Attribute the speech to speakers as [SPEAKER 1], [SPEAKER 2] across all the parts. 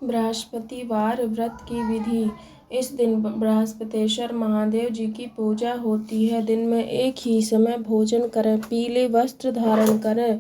[SPEAKER 1] बृहस्पतिवार व्रत की विधि। इस दिन बृहस्पतिश्वर महादेव जी की पूजा होती है। दिन में एक ही समय भोजन करें। पीले वस्त्र धारण करें।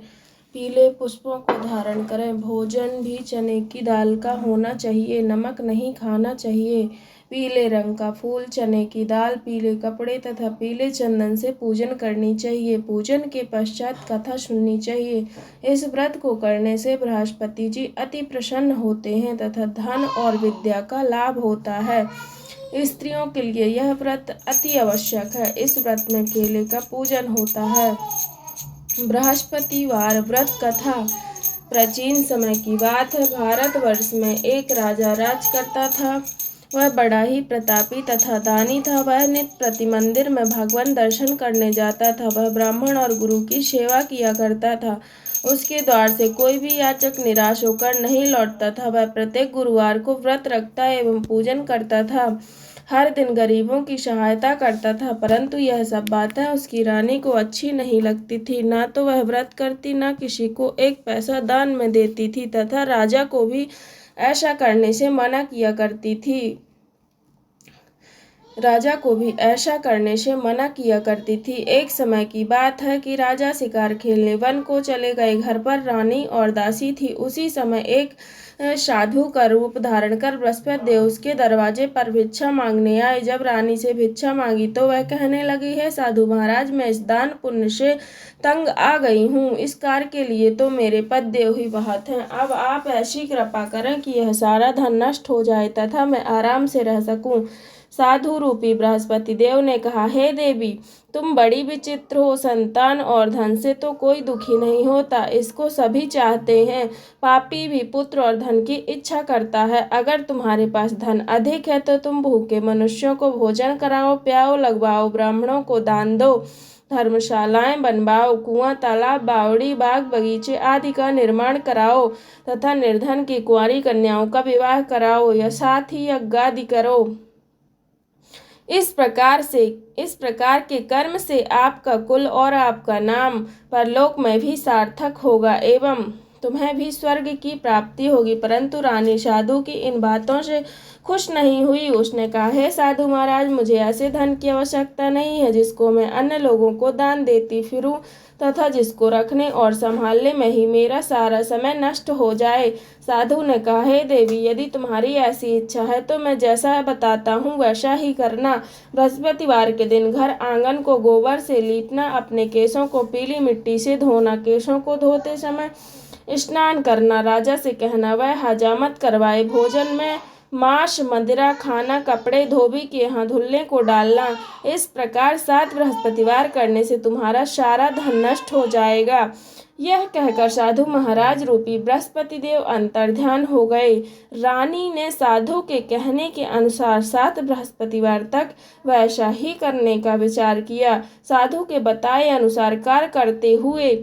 [SPEAKER 1] पीले पुष्पों को धारण करें। भोजन भी चने की दाल का होना चाहिए। नमक नहीं खाना चाहिए। पीले रंग का फूल, चने की दाल, पीले कपड़े तथा पीले चंदन से पूजन करनी चाहिए। पूजन के पश्चात कथा सुननी चाहिए। इस व्रत को करने से बृहस्पति जी अति प्रसन्न होते हैं तथा धन और विद्या का लाभ होता है। स्त्रियों के लिए यह व्रत अति आवश्यक है। इस व्रत में केले का पूजन होता है। बृहस्पतिवार व्रत कथा। प्राचीन समय की बात है। भारतवर्ष में एक राजा राज करता था। वह बड़ा ही प्रतापी तथा दानी था। वह नित्य प्रति मंदिर में भगवान दर्शन करने जाता था। वह ब्राह्मण और गुरु की सेवा किया करता था। उसके द्वार से कोई भी याचक निराश होकर नहीं लौटता था। वह प्रत्येक गुरुवार को व्रत रखता एवं पूजन करता था। हर दिन गरीबों की सहायता करता था। परंतु यह सब बातें उसकी रानी को अच्छी नहीं लगती थी। ना तो वह व्रत करती, ना किसी को एक पैसा दान में देती थी तथा राजा को भी ऐसा करने से मना किया करती थी। राजा को भी ऐसा करने से मना किया करती थी। एक समय की बात है कि राजा शिकार खेलने वन को चले गए। घर पर रानी और दासी थी। उसी समय एक साधु का रूप धारण कर बृहस्पति देव उसके दरवाजे पर भिक्षा मांगने आए। जब रानी से भिक्षा मांगी तो वह कहने लगी, है साधु महाराज, मैं इस दान पुण्य से तंग आ गई हूँ। इस कार्य के लिए तो मेरे पतिदेव ही बहुत हैं। अब आप ऐसी कृपा करें कि यह सारा धन नष्ट हो जाए तथा मैं आराम से रह सकूं। साधु रूपी बृहस्पति देव ने कहा, हे देवी, तुम बड़ी विचित्र हो। संतान और धन से तो कोई दुखी नहीं होता, इसको सभी चाहते हैं। पापी भी पुत्र और धन की इच्छा करता है। अगर तुम्हारे पास धन अधिक है तो तुम भूखे मनुष्यों को भोजन कराओ, प्याओ, लगवाओ, ब्राह्मणों को दान दो, धर्मशालाएं बनवाओ, कुआं, तालाब, बावड़ी, बाग बगीचे आदि का निर्माण कराओ तथा निर्धन की कुंवारी कन्याओं का विवाह कराओ या साथ ही यज्ञ आदि करो। इस प्रकार के कर्म से आपका कुल और आपका नाम परलोक में भी सार्थक होगा एवं तुम्हें भी स्वर्ग की प्राप्ति होगी। परंतु रानी साधु की इन बातों से खुश नहीं हुई। उसने कहा, हे साधु महाराज, मुझे ऐसे धन की आवश्यकता नहीं है जिसको मैं अन्य लोगों को दान देती फिरूं तथा जिसको रखने और संभालने में ही मेरा सारा समय नष्ट हो जाए। साधु ने कहा, हे देवी, यदि तुम्हारी ऐसी इच्छा है तो मैं जैसा बताता हूँ वैसा ही करना। बृहस्पतिवार के दिन घर आंगन को गोबर से लीपना, अपने केशों को पीली मिट्टी से धोना, केशों को धोते समय स्नान करना, राजा से कहना वह हजामत करवाए, भोजन में मांस मदिरा खाना, कपड़े धोबी के यहाँ धुलने को डालना। इस प्रकार 7 बृहस्पतिवार करने से तुम्हारा सारा धन नष्ट हो जाएगा। यह कहकर साधु महाराज रूपी बृहस्पति देव अंतर्ध्यान हो गए। रानी ने साधु के कहने के अनुसार 7 बृहस्पतिवार तक वैसा ही करने का विचार किया। साधु के बताए अनुसार कार्य करते हुए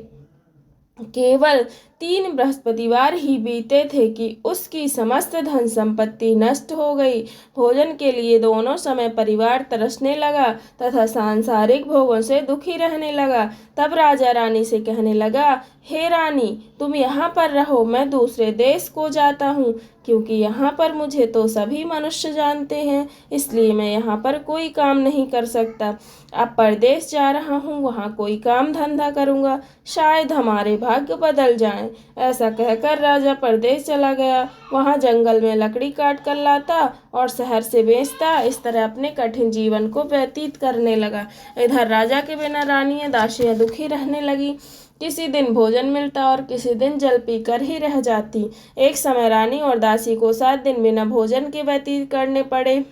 [SPEAKER 1] केवल 3 बृहस्पतिवार ही बीते थे कि उसकी समस्त धन संपत्ति नष्ट हो गई। भोजन के लिए दोनों समय परिवार तरसने लगा तथा सांसारिक भोगों से दुखी रहने लगा। तब राजा रानी से कहने लगा, हे रानी, तुम यहाँ पर रहो, मैं दूसरे देश को जाता हूँ, क्योंकि यहाँ पर मुझे तो सभी मनुष्य जानते हैं, इसलिए मैं यहाँ पर कोई काम नहीं कर सकता। अब परदेश जा रहा हूँ, वहाँ कोई काम धंधा करूँगा, शायद हमारे भाग्य बदल जाएं। ऐसा कहकर राजा परदेश चला गया। वहाँ जंगल में लकड़ी काट कर लाता और शहर से बेचता। इस तरह अपने कठिन जीवन को व्यतीत करने लगा। इधर राजा के बिना रानियां दासियां दुखी रहने लगी। किसी दिन भोजन मिलता और किसी दिन जल पीकर ही रह जाती। एक समय रानी और दासी को 7 दिन बिना भोजन के व्यतीत करने पड़े।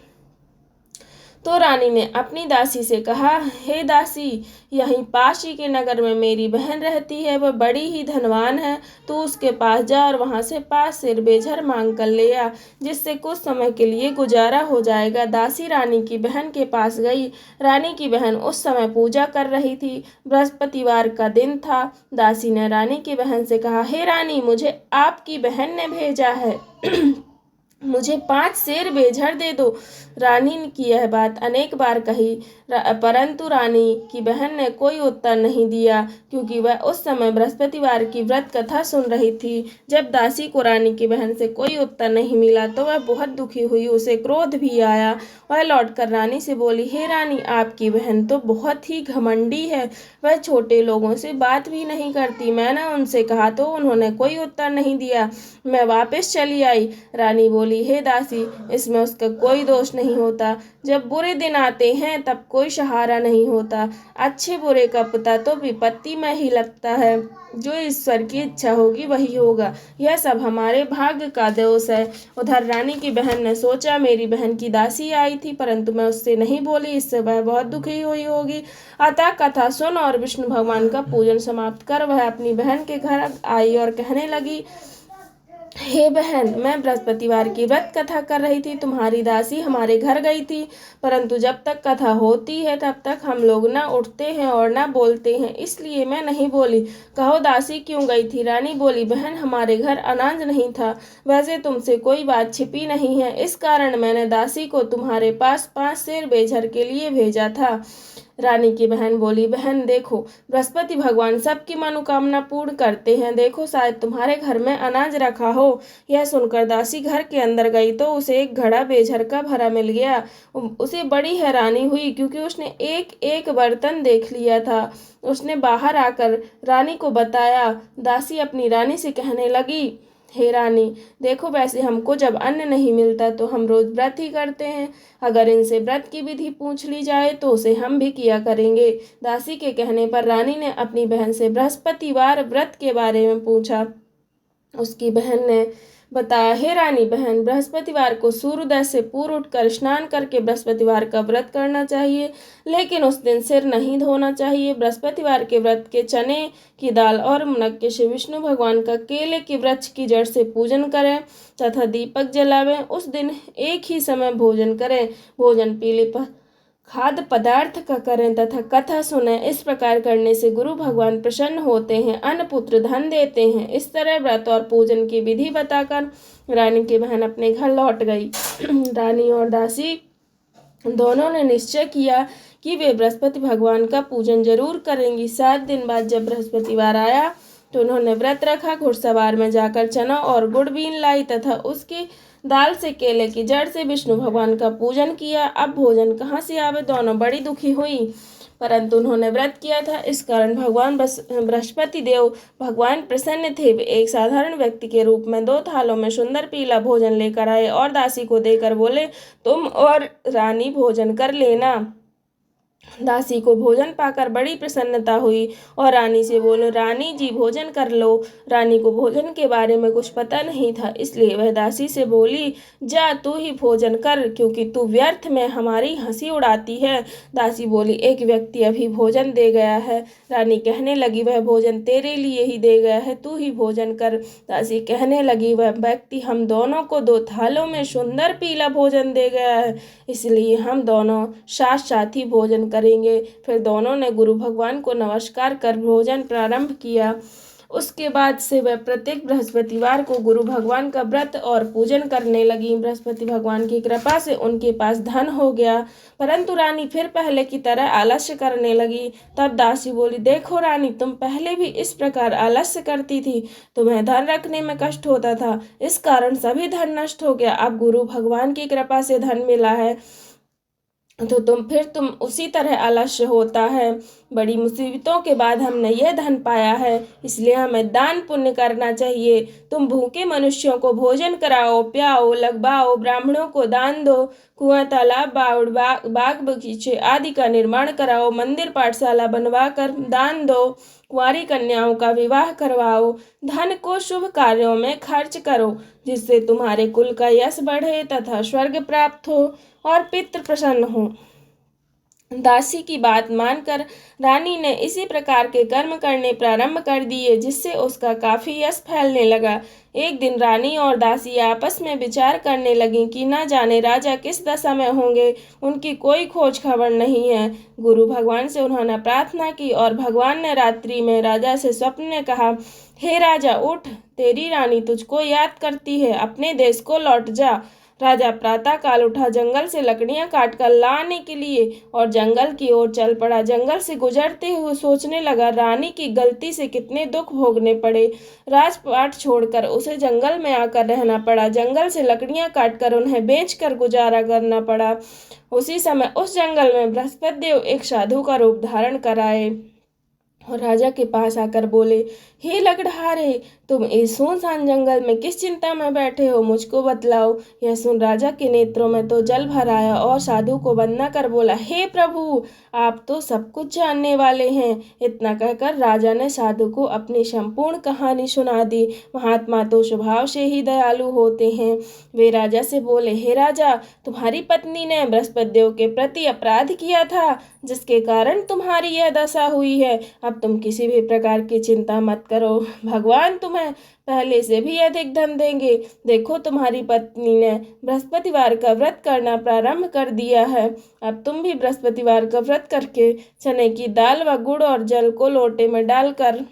[SPEAKER 1] तो रानी ने अपनी दासी से कहा, हे दासी, यहीं पास ही के नगर में मेरी बहन रहती है, वह बड़ी ही धनवान है। तू उसके पास जा और वहां से 5 सिर बेझर मांग कर ले आ, जिससे कुछ समय के लिए गुजारा हो जाएगा। दासी रानी की बहन के पास गई। रानी की बहन उस समय पूजा कर रही थी। बृहस्पतिवार का दिन था। दासी ने रानी की बहन से कहा, हे रानी, मुझे आपकी बहन ने भेजा है मुझे 5 सेर बेझर दे दो। रानी की यह बात अनेक बार कही, परंतु रानी की बहन ने कोई उत्तर नहीं दिया, क्योंकि वह उस समय बृहस्पतिवार की व्रत कथा सुन रही थी। जब दासी को रानी की बहन से कोई उत्तर नहीं मिला तो वह बहुत दुखी हुई, उसे क्रोध भी आया। वह लौटकर रानी से बोली, हे रानी, आपकी बहन तो बहुत ही घमंडी है, वह छोटे लोगों से बात भी नहीं करती। मैंने उनसे कहा तो उन्होंने कोई उत्तर नहीं दिया, मैं वापस चली आई। रानी बोली, हे दासी, इसमें उसका कोई दोष नहीं होता। जब बुरे दिन आते हैं तब कोई सहारा नहीं होता। अच्छे बुरे का पता तो विपत्ति में ही लगता है। जो ईश्वर की इच्छा होगी वही होगा। यह सब हमारे भाग्य का दोष है। उधर रानी की बहन ने सोचा, मेरी बहन की दासी आई थी, परंतु मैं उससे नहीं बोली, इससे वह बहुत दुखी हुई होगी। अतः कथा सुन और विष्णु भगवान का पूजन समाप्त कर वह अपनी बहन के घर आई और कहने लगी, हे बहन, मैं बृहस्पतिवार की व्रत कथा कर रही थी, तुम्हारी दासी हमारे घर गई थी, परंतु जब तक कथा होती है तब तक हम लोग न उठते हैं और न बोलते हैं, इसलिए मैं नहीं बोली। कहो दासी क्यों गई थी? रानी बोली, बहन, हमारे घर अनाज नहीं था। वैसे तुमसे कोई बात छिपी नहीं है, इस कारण मैंने दासी को तुम्हारे पास 5 सेर बेझर के लिए भेजा था। रानी की बहन बोली, बहन देखो, बृहस्पति भगवान सबकी मनोकामना पूर्ण करते हैं, देखो शायद तुम्हारे घर में अनाज रखा हो। यह सुनकर दासी घर के अंदर गई तो उसे एक घड़ा बेझर का भरा मिल गया। उसे बड़ी हैरानी हुई, क्योंकि उसने एक एक बर्तन देख लिया था। उसने बाहर आकर रानी को बताया। दासी अपनी रानी से कहने लगी, हे रानी, देखो, वैसे हमको जब अन्न नहीं मिलता तो हम रोज व्रत ही करते हैं। अगर इनसे व्रत की विधि पूछ ली जाए तो उसे हम भी किया करेंगे। दासी के कहने पर रानी ने अपनी बहन से बृहस्पतिवार व्रत के बारे में पूछा। उसकी बहन ने बताया, हे रानी बहन, बृहस्पतिवार को सूर्योदय से पूर्व उठकर स्नान करके बृहस्पतिवार का व्रत करना चाहिए, लेकिन उस दिन सिर नहीं धोना चाहिए। बृहस्पतिवार के व्रत के चने की दाल और मुनक्के से विष्णु भगवान का केले के वृक्ष की जड़ से पूजन करें तथा दीपक जलावें। उस दिन एक ही समय भोजन करें। भोजन पीले खाद्य पदार्थ का करें तथा कथा सुने। इस प्रकार करने से गुरु भगवान प्रसन्न होते हैं, अन्न पुत्र धन देते हैं। इस तरह व्रत और पूजन की विधि बताकर रानी की बहन अपने घर लौट गई। रानी और दासी दोनों ने निश्चय किया कि वे बृहस्पति भगवान का पूजन जरूर करेंगी। 7 दिन बाद जब बृहस्पतिवार आया तो उन्होंने व्रत रखा, घुड़सवार में जाकर चना और गुड़ बीन लाई तथा उसकी दाल से केले की जड़ से विष्णु भगवान का पूजन किया। अब भोजन कहाँ से आवे? दोनों बड़ी दुखी हुई, परंतु उन्होंने व्रत किया था, इस कारण भगवान बृहस्पति देव भगवान प्रसन्न थे। वे एक साधारण व्यक्ति के रूप में 2 थालों में सुंदर पीला भोजन लेकर आए और दासी को देकर बोले, तुम और रानी भोजन कर लेना। दासी को भोजन पाकर बड़ी प्रसन्नता हुई और रानी से बोलो, रानी जी भोजन कर लो। रानी को भोजन के बारे में कुछ पता नहीं था, इसलिए वह दासी से बोली, जा तू ही भोजन कर, क्योंकि तू व्यर्थ में हमारी हंसी उड़ाती है। दासी बोली, एक व्यक्ति अभी भोजन दे गया है। रानी कहने लगी, वह भोजन तेरे लिए ही दे गया है, तू ही भोजन कर। दासी कहने लगी, वह व्यक्ति हम दोनों को 2 थालों में सुंदर पीला भोजन दे गया है, इसलिए हम दोनों साथ साथ ही भोजन करेंगे। फिर दोनों ने गुरु भगवान को नमस्कार कर भोजन प्रारंभ किया। उसके बाद से वह प्रत्येक बृहस्पतिवार को गुरु भगवान का व्रत और पूजन करने लगी। बृहस्पति भगवान की कृपा से उनके पास धन हो गया, परंतु रानी फिर पहले की तरह आलस्य करने लगी। तब दासी बोली, देखो रानी, तुम पहले भी इस प्रकार आलस्य करती थी, तुम्हें धन रखने में कष्ट होता था, इस कारण सभी धन नष्ट हो गया। अब गुरु भगवान की कृपा से धन मिला है तो तुम उसी तरह आलस्य होता है। बड़ी मुसीबतों के बाद हमने यह धन पाया है, इसलिए हमें दान पुण्य करना चाहिए। तुम भूखे मनुष्यों को भोजन कराओ, प्याओ, लगवाओ, ब्राह्मणों को दान दो, कुआं, तालाब, बाग बगीचे आदि का निर्माण कराओ, मंदिर पाठशाला बनवा कर दान दो, कुंवारी कन्याओं का विवाह करवाओ। धन को शुभ कार्यों में खर्च करो, जिससे तुम्हारे कुल का यश बढ़े तथा स्वर्ग प्राप्त हो और पितृ प्रसन्न हो। दासी की बात मानकर रानी ने इसी प्रकार के कर्म करने प्रारंभ कर दिए, जिससे उसका काफी यश फैलने लगा। एक दिन रानी और दासी आपस में विचार करने लगी कि न जाने राजा किस दशा में होंगे, उनकी कोई खोज खबर नहीं है। गुरु भगवान से उन्होंने प्रार्थना की और भगवान ने रात्रि में राजा से स्वप्न में कहा, हे राजा उठ, तेरी रानी तुझको याद करती है, अपने देश को लौट जा। राजा प्रातः काल उठा, जंगल से लकड़ियां काटकर लाने के लिए और जंगल की ओर चल पड़ा। जंगल से गुजरते हुए सोचने लगा, रानी की गलती से कितने दुख भोगने पड़े। राजपाट छोड़कर उसे जंगल में आकर रहना पड़ा। जंगल से लकड़ियां काटकर उन्हें बेचकर गुजारा करना पड़ा। उसी समय उस जंगल में बृहस्पति देव एक साधु का रूप धारण कर आए और राजा के पास आकर बोले, हे लकड़हारे, तुम इस सुनसान जंगल में किस चिंता में बैठे हो, मुझको बतलाओ। यह सुन राजा के नेत्रों में तो जल भर आया और साधु को वंदना कर बोला, हे प्रभु, आप तो सब कुछ जानने वाले हैं। इतना कहकर राजा ने साधु को अपनी संपूर्ण कहानी सुना दी। महात्मा तो स्वभाव से ही दयालु होते हैं। वे राजा से बोले, हे राजा, तुम्हारी पत्नी ने बृहस्पति देव के प्रति अपराध किया था, जिसके कारण तुम्हारी यह दशा हुई है। अब तुम किसी भी प्रकार की चिंता मत करो, भगवान तुम्हें पहले से भी अधिक धन देंगे। देखो, तुम्हारी पत्नी ने बृहस्पतिवार का व्रत करना प्रारंभ कर दिया है। अब तुम भी बृहस्पतिवार का व्रत करके चने की दाल व गुड़ और जल को लोटे में डालकर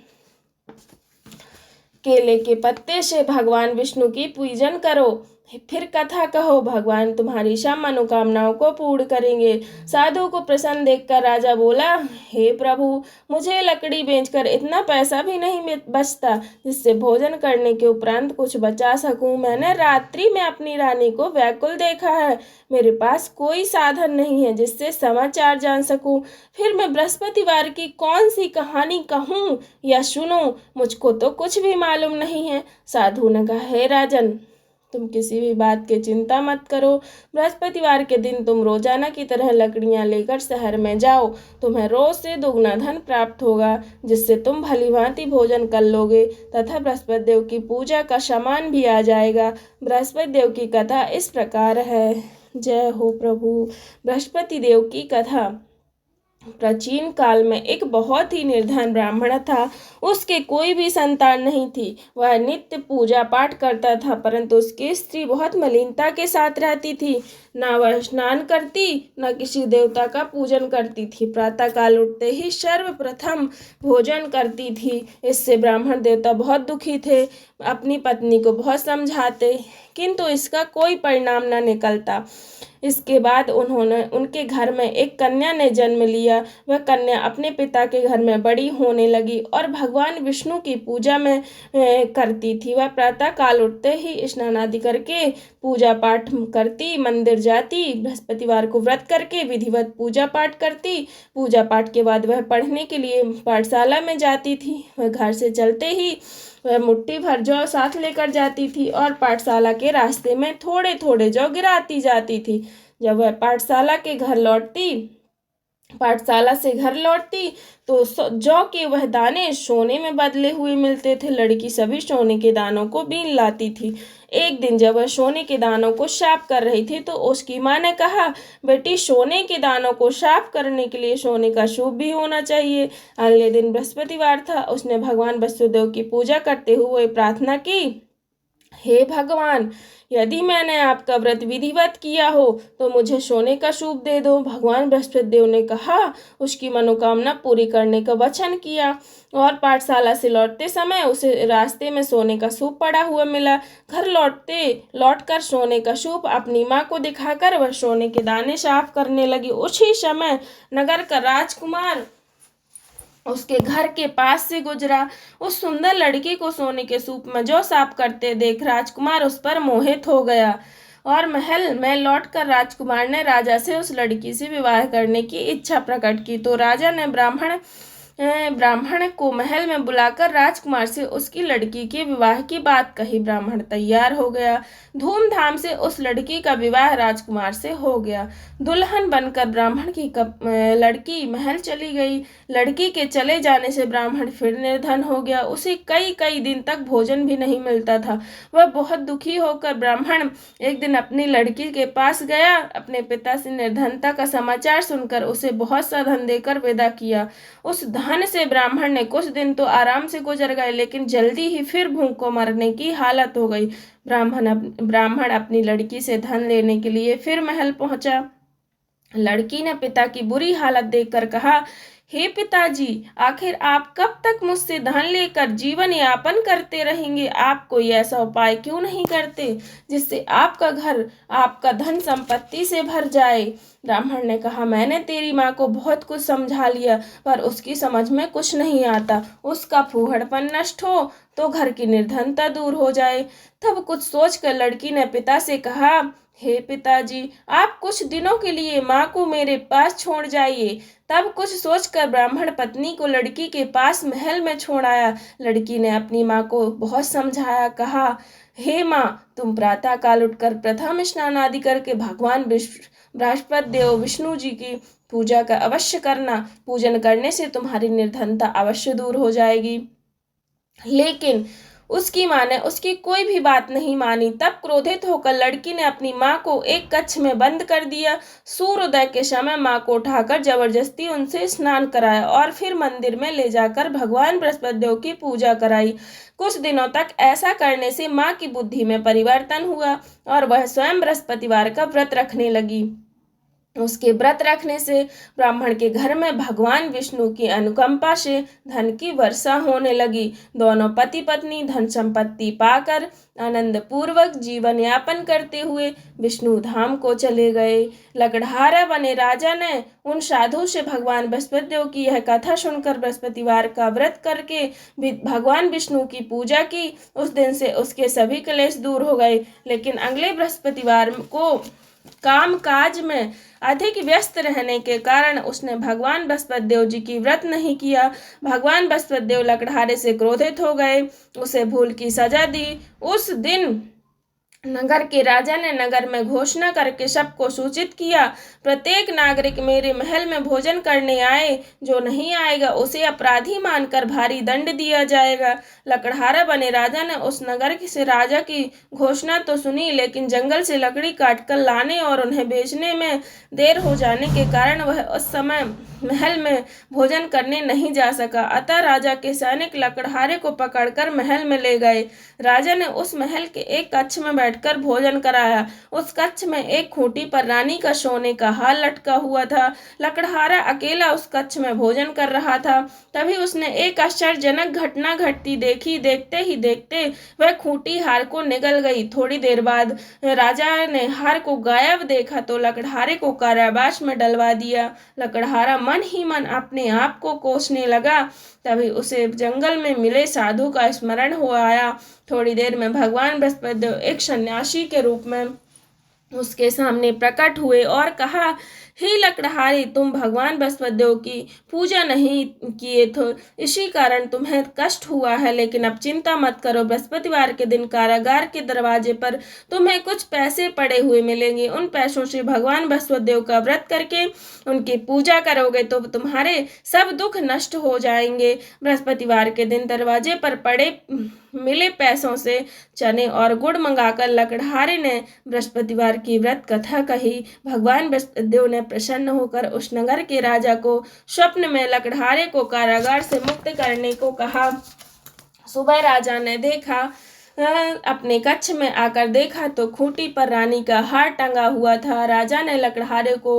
[SPEAKER 1] केले के पत्ते से भगवान विष्णु की पूजन करो, फिर कथा कहो, भगवान तुम्हारी सब मनोकामनाओं को पूर्ण करेंगे। साधु को प्रसन्न देखकर राजा बोला, हे प्रभु, मुझे लकड़ी बेचकर इतना पैसा भी नहीं बचता जिससे भोजन करने के उपरांत कुछ बचा सकूं। मैंने रात्रि में अपनी रानी को व्याकुल देखा है। मेरे पास कोई साधन नहीं है जिससे समाचार जान सकूं। फिर मैं बृहस्पतिवार की कौन सी कहानी कहूँ या सुनूं, मुझको तो कुछ भी मालूम नहीं है। साधु ने कहा, हे राजन, तुम किसी भी बात की चिंता मत करो। बृहस्पतिवार के दिन तुम रोजाना की तरह लकड़ियां लेकर शहर में जाओ। तुम्हें रोज से दोगुना धन प्राप्त होगा, जिससे तुम भली भांति भोजन कर लोगे तथा बृहस्पति देव की पूजा का सामान भी आ जाएगा। बृहस्पति देव की कथा इस प्रकार है। जय हो प्रभु। बृहस्पति देव की कथा। प्राचीन काल में एक बहुत ही निर्धन ब्राह्मण था। उसके कोई भी संतान नहीं थी। वह नित्य पूजा पाठ करता था, परंतु उसकी स्त्री बहुत मलिनता के साथ रहती थी। न वह स्नान करती, न किसी देवता का पूजन करती थी। प्रातः काल उठते ही सर्वप्रथम भोजन करती थी। इससे ब्राह्मण देवता बहुत दुखी थे। अपनी पत्नी को बहुत समझाते, किंतु इसका कोई परिणाम न निकलता। इसके बाद उनके घर में एक कन्या ने जन्म लिया। वह कन्या अपने पिता के घर में बड़ी होने लगी और भगवान विष्णु की पूजा में करती थी। वह प्रातः काल उठते ही स्नान आदि करके पूजा पाठ करती, मंदिर जाती, बृहस्पतिवार को व्रत करके विधिवत पूजा पाठ करती। पूजा पाठ के बाद वह पढ़ने के लिए पाठशाला में जाती थी। वह घर से चलते ही वह मुट्ठी भर जौ साथ लेकर जाती थी और पाठशाला के रास्ते में थोड़े थोड़े जौ गिराती जाती थी। जब वह पाठशाला से घर लौटती तो जौ के वह दाने सोने में बदले हुए मिलते थे। लड़की सभी सोने के दानों को बीन लाती थी। एक दिन जब वह सोने के दानों को साफ कर रही थी तो उसकी माँ ने कहा, बेटी, सोने के दानों को साफ करने के लिए सोने का शुभ भी होना चाहिए। अगले दिन बृहस्पतिवार था। उसने भगवान वसुदेव की पूजा करते हुए प्रार्थना की, हे भगवान, यदि मैंने आपका व्रत विधिवत किया हो तो मुझे सोने का सूप दे दो। भगवान बृहस्पति देव ने कहा, उसकी मनोकामना पूरी करने का वचन किया और पाठशाला से लौटते समय उसे रास्ते में सोने का सूप पड़ा हुआ मिला। घर लौटकर सोने का सूप अपनी माँ को दिखाकर वह सोने के दाने साफ करने लगी। उसी समय नगर का राजकुमार उसके घर के पास से गुजरा। उस सुंदर लड़की को सोने के सूप में जौ साफ करते देख राजकुमार उस पर मोहित हो गया और महल में लौटकर राजकुमार ने राजा से उस लड़की से विवाह करने की इच्छा प्रकट की। तो राजा ने ब्राह्मण ब्राह्मण को महल में बुलाकर राजकुमार से उसकी लड़की के विवाह की बात कही। ब्राह्मण तैयार हो गया। धूमधाम से उस लड़की का विवाह राजकुमार से हो गया। दुल्हन बनकर ब्राह्मण की लड़की महल चली गई। लड़की के चले जाने से ब्राह्मण फिर निर्धन हो गया। उसे कई कई दिन तक भोजन भी नहीं मिलता था। वह बहुत दुखी होकर ब्राह्मण एक दिन अपनी लड़की के पास गया। अपने पिता से निर्धनता का समाचार सुनकर उसे बहुत सा धन देकर विदा किया। उस धन से ब्राह्मण ने कुछ दिन तो आराम से गुजर गए, लेकिन जल्दी ही फिर भूख को मरने की हालत हो गई। ब्राह्मण अपनी लड़की से धन लेने के लिए फिर महल पहुंचा। लड़की ने पिता की बुरी हालत देखकर कहा, हे पिताजी, आखिर आप कब तक मुझसे धन लेकर जीवन यापन करते रहेंगे? आप कोई ऐसा उपाय क्यों नहीं करते जिससे आपका घर आपका धन संपत्ति से भर जाए? ब्राह्मण ने कहा, मैंने तेरी माँ को बहुत कुछ समझा लिया, पर उसकी समझ में कुछ नहीं आता। उसका फूहड़पन नष्ट हो तो घर की निर्धनता दूर हो जाए। तब कुछ सोचकर लड़की ने पिता से कहा, हे पिताजी, आप कुछ दिनों के लिए माँ को मेरे पास छोड़ जाइए। तब कुछ सोचकर ब्राह्मण पत्नी को लड़की के पास महल में छोड़ आया। लड़की ने अपनी माँ को बहुत समझाया। कहा, हे माँ, तुम प्रातः काल उठकर प्रथम स्नान आदि करके भगवान बृहस्पति देव विष्णु जी की पूजा का अवश्य करना। पूजन करने से तुम्हारी निर्धनता अवश्य दूर हो जाएगी। लेकिन उसकी माँ ने उसकी कोई भी बात नहीं मानी। तब क्रोधित होकर लड़की ने अपनी माँ को एक कक्ष में बंद कर दिया। सूर्योदय के समय माँ को उठाकर जबरदस्ती उनसे स्नान कराया और फिर मंदिर में ले जाकर भगवान बृहस्पति देव की पूजा कराई। कुछ दिनों तक ऐसा करने से माँ की बुद्धि में परिवर्तन हुआ और वह स्वयं बृहस्पतिवार का व्रत रखने लगी। उसके व्रत रखने से ब्राह्मण के घर में भगवान विष्णु की अनुकंपा से धन की वर्षा होने लगी। दोनों पति पत्नी धन संपत्ति पाकर आनंद पूर्वक जीवन यापन करते हुए विष्णु धाम को चले गए। लकड़हारा बने राजा ने उन साधु से भगवान बृहस्पति देव की यह कथा सुनकर बृहस्पतिवार का व्रत करके भगवान विष्णु की पूजा की। उस दिन से उसके सभी क्लेश दूर हो गए। लेकिन अगले बृहस्पतिवार को काम काज में अधिक व्यस्त रहने के कारण उसने भगवान बृहस्पति देव जी की व्रत नहीं किया। भगवान बृहस्पति देव लकड़हारे से क्रोधित हो गए, उसे भूल की सजा दी। उस दिन नगर के राजा ने नगर में घोषणा करके सबको सूचित किया, प्रत्येक नागरिक मेरे महल में भोजन करने आए, जो नहीं आएगा उसे अपराधी मानकर भारी दंड दिया जाएगा। लकड़हारा बने राजा ने उस नगर से राजा की घोषणा तो सुनी, लेकिन जंगल से लकड़ी काटकर लाने और उन्हें बेचने में देर हो जाने के कारण वह उस समय महल में भोजन करने नहीं जा सका। अतः राजा के सैनिक लकड़हारे को पकड़कर महल में ले गए। राजा ने उस महल के एक कक्ष में बैठकर भोजन कराया। उस कक्ष में एक खूंटी पर रानी का सोने का हार लटका हुआ था। लकड़हारा अकेला उस कक्ष में भोजन कर रहा था। तभी उसने एक आश्चर्यजनक घटना घटती देखी। देखते ही देखते वह खूंटी हार को निगल गई। थोड़ी देर बाद राजा ने हार को गायब देखा तो लकड़हारे को कारावास में डलवा दिया। लकड़हारा मन ही मन अपने आप को कोसने लगा। तभी उसे जंगल में मिले साधु का स्मरण हो आया। थोड़ी देर में भगवान बृहस्पति देव एक सन्यासी के रूप में उसके सामने प्रकट हुए और कहा, हे लकड़हारे, तुम भगवान बृहस्पति देव की पूजा नहीं किए थे, इसी कारण तुम्हें कष्ट हुआ है। लेकिन अब चिंता मत करो, बृहस्पतिवार के दिन कारागार के दरवाजे पर तुम्हें कुछ पैसे पड़े हुए मिलेंगे। उन पैसों से भगवान बृहस्पति देव का व्रत करके उनकी पूजा करोगे तो तुम्हारे सब दुख नष्ट हो जाएंगे। बृहस्पतिवार के दिन दरवाजे पर पड़े मिले पैसों से चने और गुड़ मंगाकर लकड़हारे ने बृहस्पतिवार की व्रत कथा कही। भगवान बृहस्पति देव ने प्रसन्न होकर उस नगर के राजा को स्वप्न में लकड़हारे को कारागार से मुक्त करने को कहा। सुबह राजा ने देखा अपने कक्ष में आकर देखा तो खूंटी पर रानी का हार टंगा हुआ था। राजा ने लकड़हारे को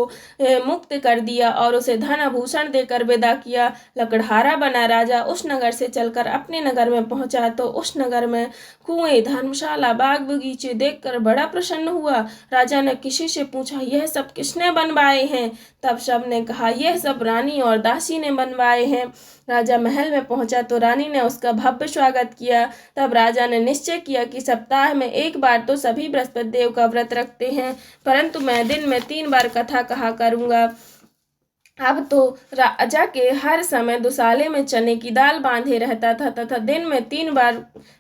[SPEAKER 1] मुक्त कर दिया और उसे धन आभूषण देकर विदा किया। लकड़हारा बना राजा उस नगर से चलकर अपने नगर में पहुंचा तो उस नगर में कुएं, धर्मशाला, बाग बगीचे देखकर बड़ा प्रसन्न हुआ। राजा ने किसी से पूछा, यह सब किसने बनवाए हैं? तब सब ने कहा, यह सब रानी और दासी ने बनवाए हैं। राजा महल में पहुंचा तो रानी ने उसका भव्य स्वागत किया। तब राजा ने निश्चय किया कि सप्ताह में एक बार तो सभी बृहस्पति देव का व्रत रखते हैं, परंतु मैं दिन में 3 बार कथा कहा करूंगा। अब तो राजा के हर समय दुसाले में चने की दाल बांधे रहता था तथा दिन में 3 बार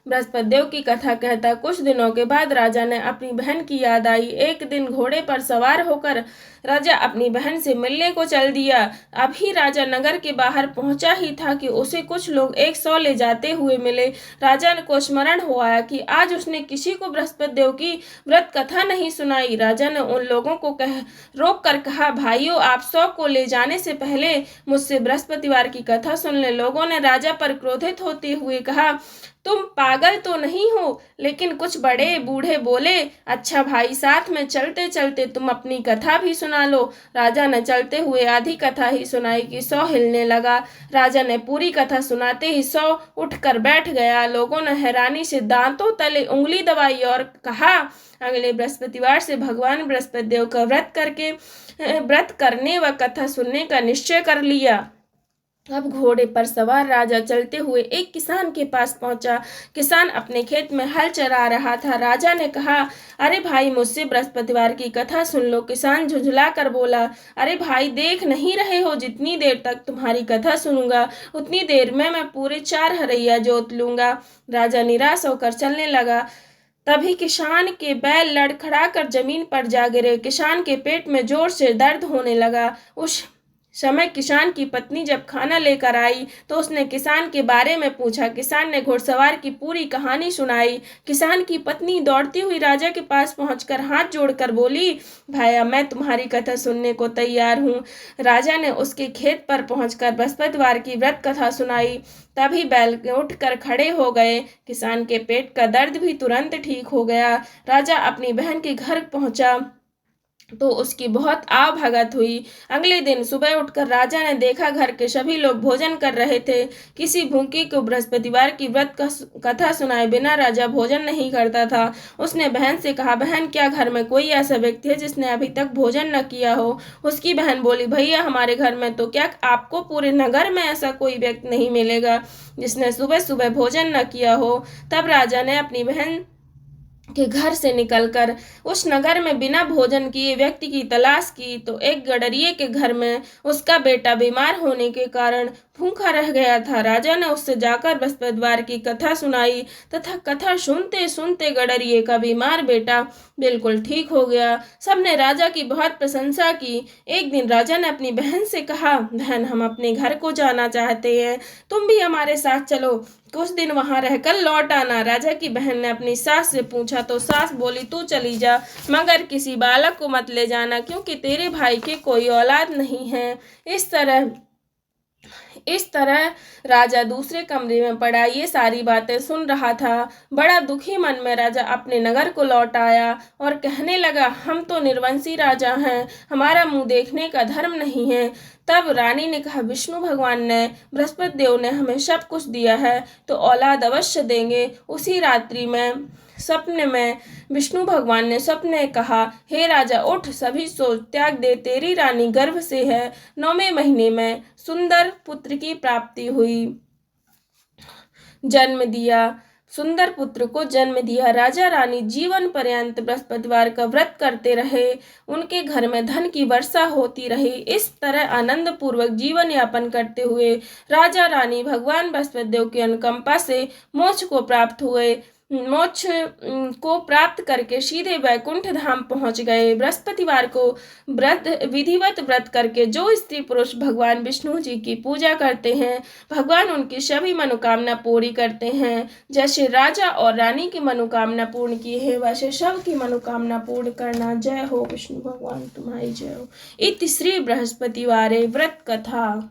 [SPEAKER 1] बृहस्पति देव की कथा कहता। कुछ दिनों के बाद राजा ने अपनी बहन की याद आई। एक दिन घोड़े पर सवार होकर राजा अपनी बहन से मिलने को चल दिया। अभी राजा नगर के बाहर पहुंचा ही था कि उसे कुछ लोग 100 ले जाते हुए मिले। राजा को स्मरण हो आया कि आज उसने किसी को बृहस्पति देव की व्रत कथा नहीं सुनाई। राजा ने उन लोगों को रोक कर कहा, भाइयों, आप 100 को ले जाने से पहले मुझसे बृहस्पतिवार की कथा सुन ले। लोगों ने राजा पर क्रोधित होते हुए कहा, तुम पागल तो नहीं हो? लेकिन कुछ बड़े बूढ़े बोले, अच्छा भाई, साथ में चलते चलते तुम अपनी कथा भी सुना लो। राजा ने चलते हुए आधी कथा ही सुनाई कि 100 हिलने लगा। राजा ने पूरी कथा सुनाते ही 100 उठकर बैठ गया। लोगों ने हैरानी से दांतों तले उंगली दबाई और कहा, अगले बृहस्पतिवार से भगवान बृहस्पति देव का व्रत करने व कथा सुनने का निश्चय कर लिया। अब घोड़े पर सवार राजा चलते हुए एक किसान के पास पहुंचा। किसान अपने खेत में हल चरा रहा था। राजा ने कहा, अरे भाई, मुझसे बृहस्पतिवार की कथा सुन लो। किसान झुंझला कर बोला, अरे भाई, देख नहीं रहे हो, जितनी देर तक तुम्हारी कथा सुनूंगा उतनी देर में मैं पूरे 4 हरैया जोत लूंगा। राजा निराश होकर चलने लगा। तभी किसान के बैल लड़खड़ा कर जमीन पर जा गिरे। किसान के पेट में जोर से दर्द होने लगा। उस समय किसान की पत्नी जब खाना लेकर आई तो उसने किसान के बारे में पूछा। किसान ने घुड़सवार की पूरी कहानी सुनाई। किसान की पत्नी दौड़ती हुई राजा के पास पहुंचकर हाथ जोड़कर बोली, भाया, मैं तुम्हारी कथा सुनने को तैयार हूँ। राजा ने उसके खेत पर पहुंचकर बृहस्पतिवार की व्रत कथा सुनाई। तभी बैल उठकर खड़े हो गए। किसान के पेट का दर्द भी तुरंत ठीक हो गया। राजा अपनी बहन के घर पहुंचा तो उसकी बहुत आवभगत हुई। अगले दिन सुबह उठकर राजा ने देखा घर के सभी लोग भोजन कर रहे थे। किसी भूखी को बृहस्पतिवार की व्रत कथा सुनाए बिना राजा भोजन नहीं करता था। उसने बहन से कहा, बहन, क्या घर में कोई ऐसा व्यक्ति है जिसने अभी तक भोजन न किया हो? उसकी बहन बोली, भैया, हमारे घर में तो क्या आपको पूरे नगर में ऐसा कोई व्यक्ति नहीं मिलेगा जिसने सुबह सुबह भोजन न किया हो। तब राजा ने अपनी बहन के घर से निकलकर उस नगर में बिना भोजन किए व्यक्ति की तलाश की तो एक गडरिये के घर में उसका बेटा बीमार होने के कारण भूखा रह गया था। राजा ने उससे जाकर बृहस्पतिवार की कथा सुनाई तथा कथा सुनते सुनते गडरिये का बीमार बेटा बिल्कुल ठीक हो गया। सबने राजा की बहुत प्रशंसा की। एक दिन राजा ने अपनी बहन से कहा, बहन, हम अपने घर को जाना चाहते हैं, तुम भी हमारे साथ चलो, कुछ दिन वहां रहकर लौट आना। राजा की बहन ने अपनी सास से पूछा तो सास बोली, तू चली जा, मगर किसी बालक को मत ले जाना, क्योंकि तेरे भाई के कोई औलाद नहीं है। इस तरह राजा दूसरे कमरे में पड़ा ये सारी बातें सुन रहा था। बड़ा दुखी मन में राजा अपने नगर को लौट आया और कहने लगा, हम तो निर्वंशी राजा हैं, हमारा मुंह देखने का धर्म नहीं है। तब रानी ने कहा, विष्णु भगवान ने, बृहस्पति देव ने हमें सब कुछ दिया है तो औलाद अवश्य देंगे। उसी रात्रि में सपने में विष्णु भगवान ने स्वप्न में कहा, हे राजा, उठ, सभी सोच त्याग दे, तेरी रानी गर्भ से है, 9वें महीने में सुंदर पुत्र की प्राप्ति हुई। सुंदर पुत्र को जन्म दिया। राजा रानी जीवन पर्यंत बृहस्पतिवार का व्रत करते रहे। उनके घर में धन की वर्षा होती रही। इस तरह आनंद पूर्वक जीवन यापन करते हुए राजा रानी भगवान बृहस्पति देव की अनुकंपा से मोक्ष को प्राप्त करके सीधे वैकुंठ धाम पहुंच गए। बृहस्पतिवार को विधिवत व्रत करके जो स्त्री पुरुष भगवान विष्णु जी की पूजा करते हैं, भगवान उनकी सभी मनोकामना पूरी करते हैं। जैसे राजा और रानी की मनोकामना पूर्ण की है, वैसे सबकी मनोकामना पूर्ण करना। जय हो विष्णु भगवान, तुम्हारी जय हो। इति श्री बृहस्पतिवारे व्रत कथा।